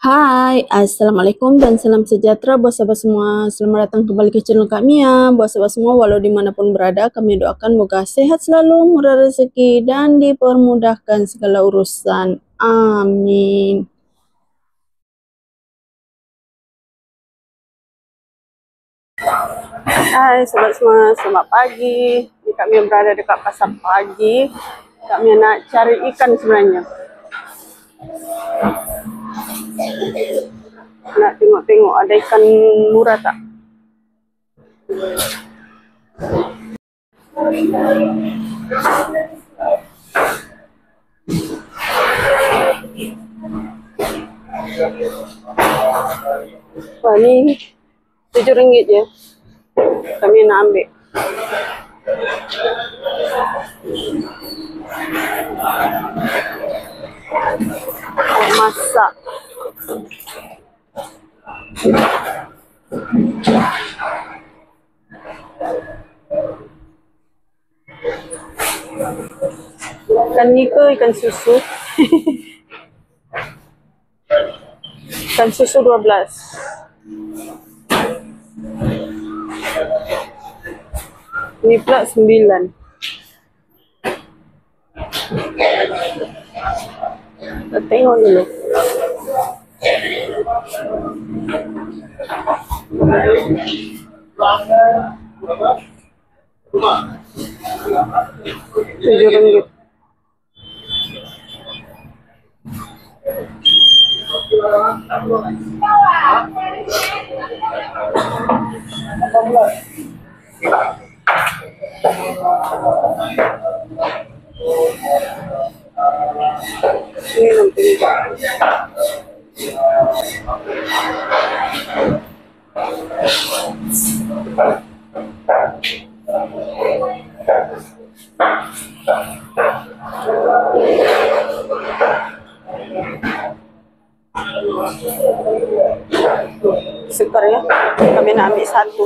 Hai, Assalamualaikum dan salam sejahtera buat sahabat semua. Selamat datang kembali ke channel kami ya. Buat sahabat semua, walau dimanapun berada, kami doakan moga sehat selalu, murah rezeki, dan dipermudahkan segala urusan. Amin. Hai sahabat semua, selamat pagi. Kami berada dekat pasar pagi. Kami nak cari ikan sebenarnya. Nak tengok-tengok ada ikan murah tak? Wah, ni RM7 je. Kami nak ambil. Masak. Ikan ni ke ikan susu? Ikan susu 12. Ni pula 9. Kita tengok dulu. RM7. Sekarang ya, kami nak ambil satu.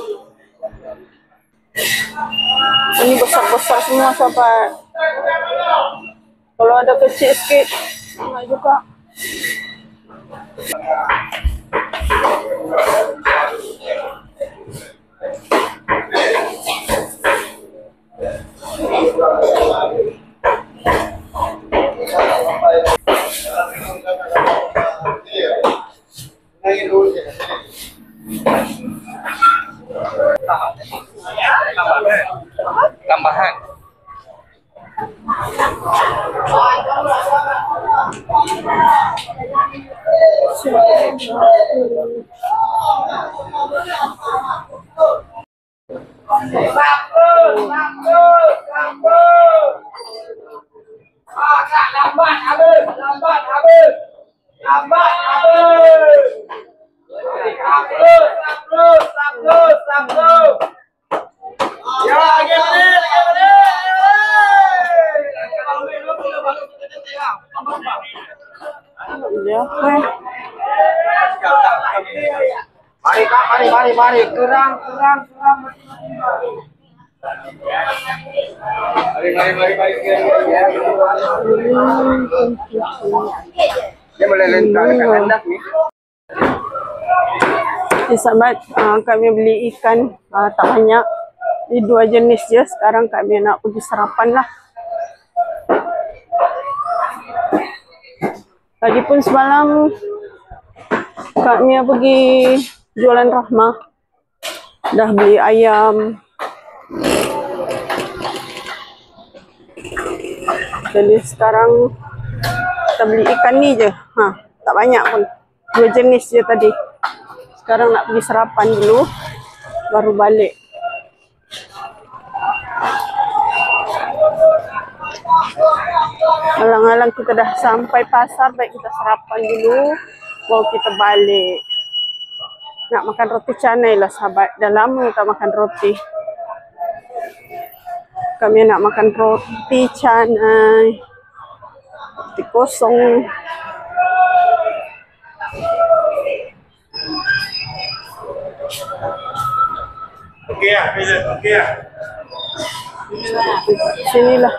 Ini besar-besar semua sahabat. Kalau ada kecil sikit, nak juga. Tambahan. Mari, kerang. Mari. Dia boleh lentangkan hendak ni. Sahabat, kami beli ikan tak banyak. Ini 2 jenis je. Sekarang kami nak pergi sarapan lah. Lagipun semalam kami pergi jualan Rahmah. Dah beli ayam. Jadi sekarang kita beli ikan ni je. Tak banyak pun. 2 jenis je tadi. Sekarang nak pergi sarapan dulu, baru balik. Alang-alang kita dah sampai pasar, baik kita sarapan dulu, baru kita balik. Nak makan roti canai lah sahabat. Dah lama tak makan roti. Kami nak makan roti canai. Roti kosong. Okey ya. Sinilah.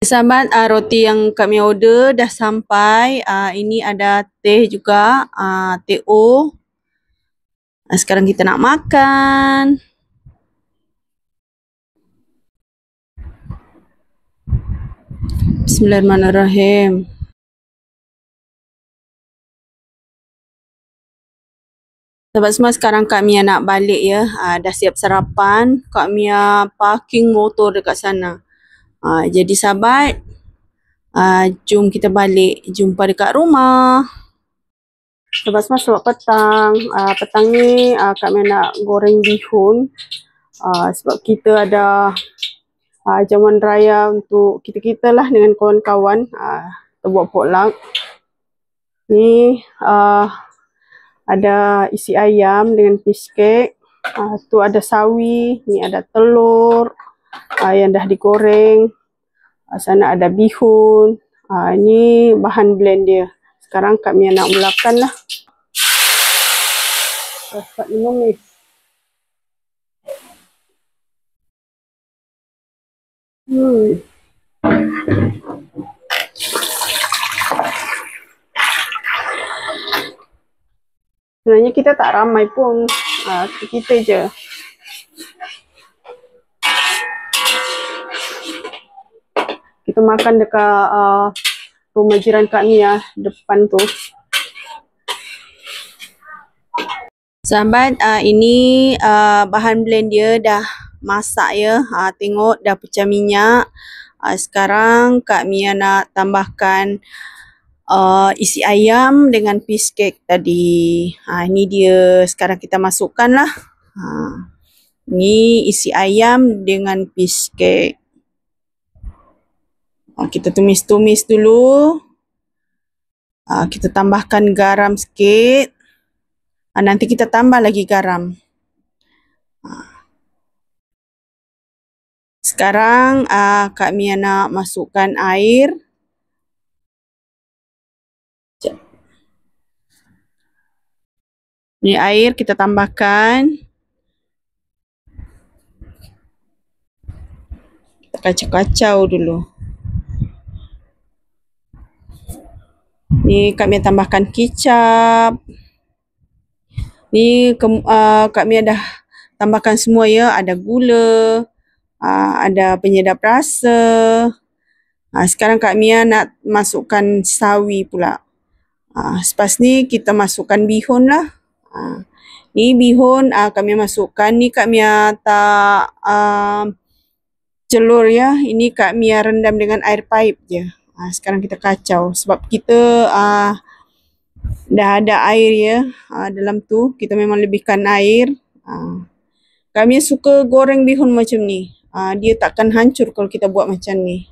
Sahabat, roti yang kami order dah sampai. Ini ada teh juga, teh O. Sekarang kita nak makan. Bismillahirrahmanirrahim. Sahabat semua, sekarang Kak Mia nak balik ya. Dah siap sarapan. Kak Mia parking motor dekat sana. Jadi sahabat, jom kita balik. Jumpa dekat rumah. Sahabat semua, selamat petang. Petang ni Kak Mia nak goreng bihun. Sebab kita ada jamuan raya untuk kita-kita lah dengan kawan-kawan. Kita buat potluck. Ni ada isi ayam dengan cheesecake. Tu ada sawi, ni ada telur yang dah digoreng. Sana ada bihun. Ini bahan blend dia. Sekarang Kak Mia nak mulakan lah. Dapat minum ni. Sebenarnya kita tak ramai pun, kita je. Kita makan dekat rumah jiran Kak Mia depan tu. Sahabat, ini bahan blend dia dah masak ya. Tengok dah pecah minyak. Sekarang Kak Mia nak tambahkan isi ayam dengan piece cake tadi. Ini dia. Sekarang kita masukkan lah. Ini isi ayam dengan piece cake. Kita tumis-tumis dulu. Kita tambahkan garam sikit. Nanti kita tambah lagi garam. Sekarang Kak Mia nak masukkan air. Ini air kita tambahkan. Kita kacau-kacau dulu. Ni Kak Mia tambahkan kicap. Ni Kak Mia dah tambahkan semua ya. Ada gula, ada penyedap rasa. Sekarang Kak Mia nak masukkan sawi pula. Selepas ni kita masukkan bihun lah. Ni bihun Kak Mia masukkan. Ni Kak Mia tak celur ya. Ini Kak Mia rendam dengan air paip je. Sekarang kita kacau. Sebab kita dah ada air ya. Dalam tu kita memang lebihkan air. Kak Mia suka goreng bihun macam ni. Dia takkan hancur kalau kita buat macam ni.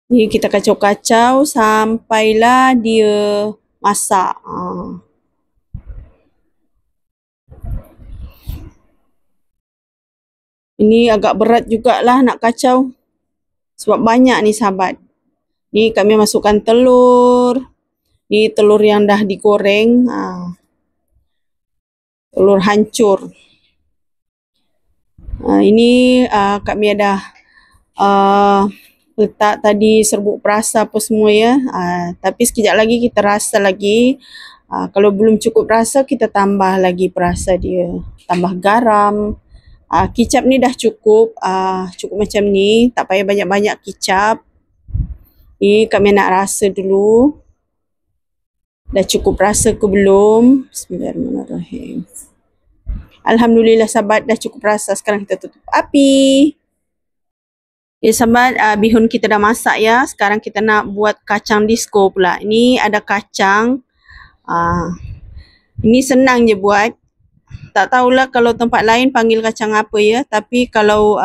Ni kita kacau-kacau sampailah dia masak. Ini agak berat jugalah nak kacau. Sebab banyak ni sahabat. Ni kami masukkan telur. Ni telur yang dah digoreng. Telur hancur. Ini kami dah letak tadi serbuk perasa apa semua ya. Tapi sekejap lagi kita rasa lagi. Kalau belum cukup rasa kita tambah lagi perasa dia. Tambah garam. Kicap ni dah cukup. Cukup macam ni. Tak payah banyak-banyak kicap. Ni kami nak rasa dulu. Dah cukup rasa ke belum? Bismillahirrahmanirrahim. Alhamdulillah sahabat, dah cukup rasa. Sekarang kita tutup api. Ya sahabat, bihun kita dah masak ya. Sekarang kita nak buat kacang disco pula. Ini ada kacang. Ini senang je buat. Tak tahulah kalau tempat lain panggil kacang apa ya. Tapi kalau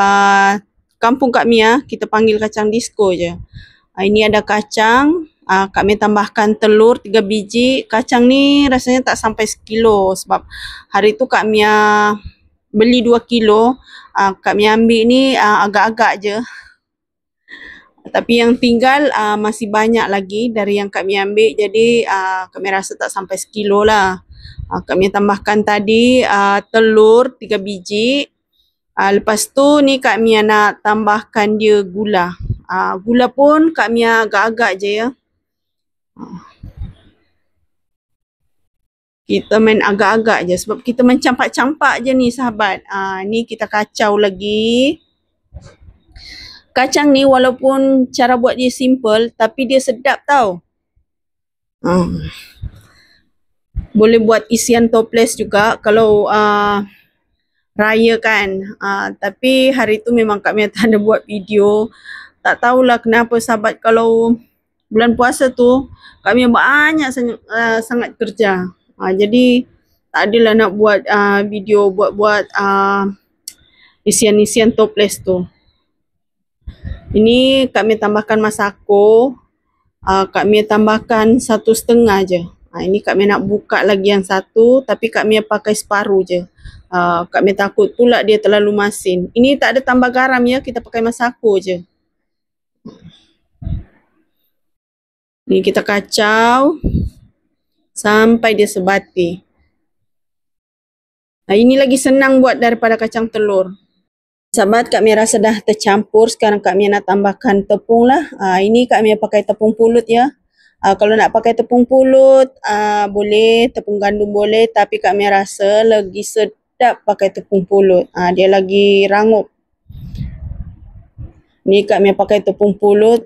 kampung Kak Mia, kita panggil kacang disco je. Ini ada kacang. Kak Mia tambahkan telur 3 biji. Kacang ni rasanya tak sampai 1 kilo. Sebab hari tu Kak Mia beli 2 kilo. Kak Mia ambil ni agak-agak je. Tapi yang tinggal masih banyak lagi dari yang Kak Mia ambil. Jadi Kak Mia rasa tak sampai 1 kilo lah. Kami tambahkan tadi telur 3 biji. Lepas tu ni Kak Mia nak tambahkan dia gula. Gula pun Kak Mia agak-agak je ya. Kita main agak-agak je sebab kita mencampak-campak je ni sahabat. Ni kita kacau lagi. Kacang ni walaupun cara buat dia simple tapi dia sedap tau. Boleh buat isian toples juga kalau raya kan. Tapi hari tu memang Kak Mia tak ada buat video. Tak tahulah kenapa sahabat, kalau bulan puasa tu Kak Mia banyak sangat kerja. Jadi tak adalah nak buat video buat isian-isian toples tu. Ini Kak Mia tambahkan masako. Kak Mia tambahkan 1,5 je. Ini Kak Mia nak buka lagi yang satu tapi Kak Mia pakai separuh je. Kak Mia takut pula dia terlalu masin. Ini tak ada tambah garam ya, kita pakai masako je. Ni kita kacau sampai dia sebati. Ini lagi senang buat daripada kacang telur. Sahabat, Kak Mia rasa dah tercampur. Sekarang Kak Mia nak tambahkan tepung lah. Ini Kak Mia pakai tepung pulut ya. Kalau nak pakai tepung pulut boleh, tepung gandum boleh. Tapi Kak Mia rasa lagi sedap pakai tepung pulut. Dia lagi rangup. Ni Kak Mia pakai tepung pulut.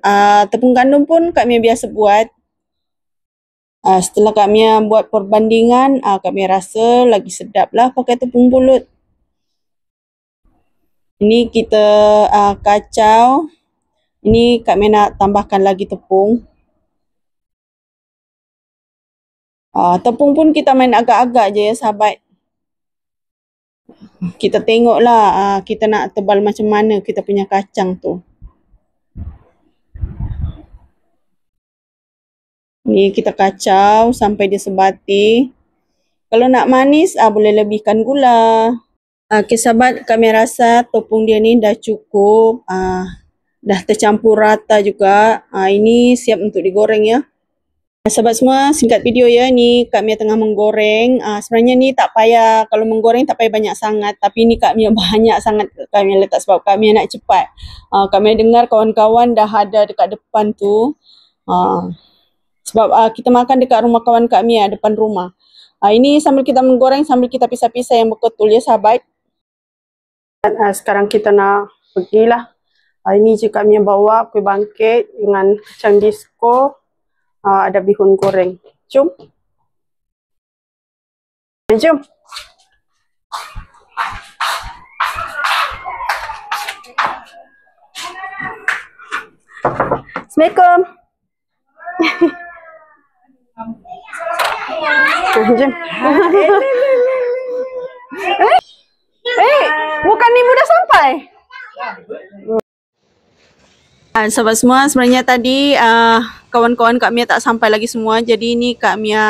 Tepung gandum pun Kak Mia biasa buat. Setelah Kak Mia buat perbandingan, Kak Mia rasa lagi sedap lah pakai tepung pulut. Ini kita kacau. Ini Kak Mia nak tambahkan lagi tepung. Tepung pun kita main agak-agak je ya sahabat. Kita tengoklah kita nak tebal macam mana kita punya kacang tu. Ni kita kacau sampai dia sebati. Kalau nak manis boleh lebihkan gula. Okay sahabat, Kak Mia rasa tepung dia ni dah cukup. Dah tercampur rata juga. Ini siap untuk digoreng ya. Sahabat semua, singkat video ya. Ni Kak Mia tengah menggoreng. Sebenarnya ni tak payah, kalau menggoreng tak payah banyak sangat. Tapi ni Kak Mia banyak sangat Kak Mia letak sebab Kak Mia nak cepat. Kak Mia dengar kawan-kawan dah ada dekat depan tu. Sebab kita makan dekat rumah kawan Kak Mia, depan rumah. Ini sambil kita menggoreng, sambil kita pisah-pisah yang betul ya sahabat. Sekarang kita nak pergilah. Ini je Kak Mia bawa kuih bangkit dengan kacang disco. Ada bihun goreng. Jom. Jom. Assalamualaikum. Jom. Bukan ibu dah sampai? Sahabat semua, sebenarnya tadi kawan-kawan Kak Mia tak sampai lagi semua. Jadi ni Kak Mia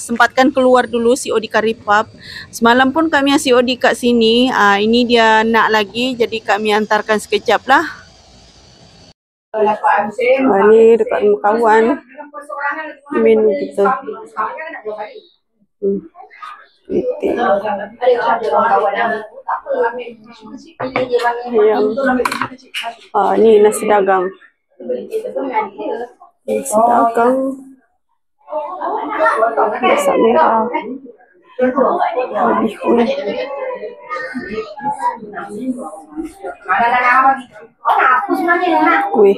sempatkan keluar dulu COD Curry Puff. Semalam pun Kak Mia COD kat sini. Ini dia nak lagi, jadi Kak Mia hantarkan sekejap lah. Ni dekat rumah kawan. Menu kita. Ni nasi dagang. Nasi dagang. Masak merah. Bihun. Kuih.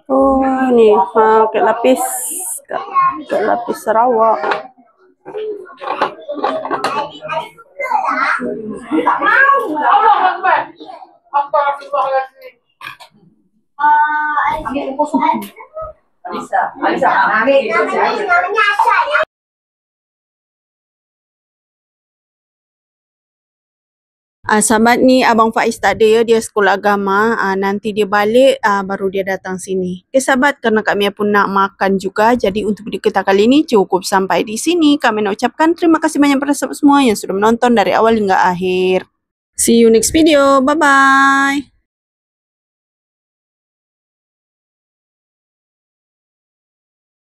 Oh ni kat lapis. Kat lapis Sarawak. Sahabat, ni Abang Faiz tak ada ya, dia sekolah agama. Nanti dia balik baru dia datang sini. Okay sahabat, kerana Kak Mia pun nak makan juga, jadi untuk video kita kali ini cukup sampai di sini. Kak Mia nak ucapkan terima kasih banyak kepada sahabat semua yang sudah menonton dari awal hingga akhir. See you next video. Bye bye.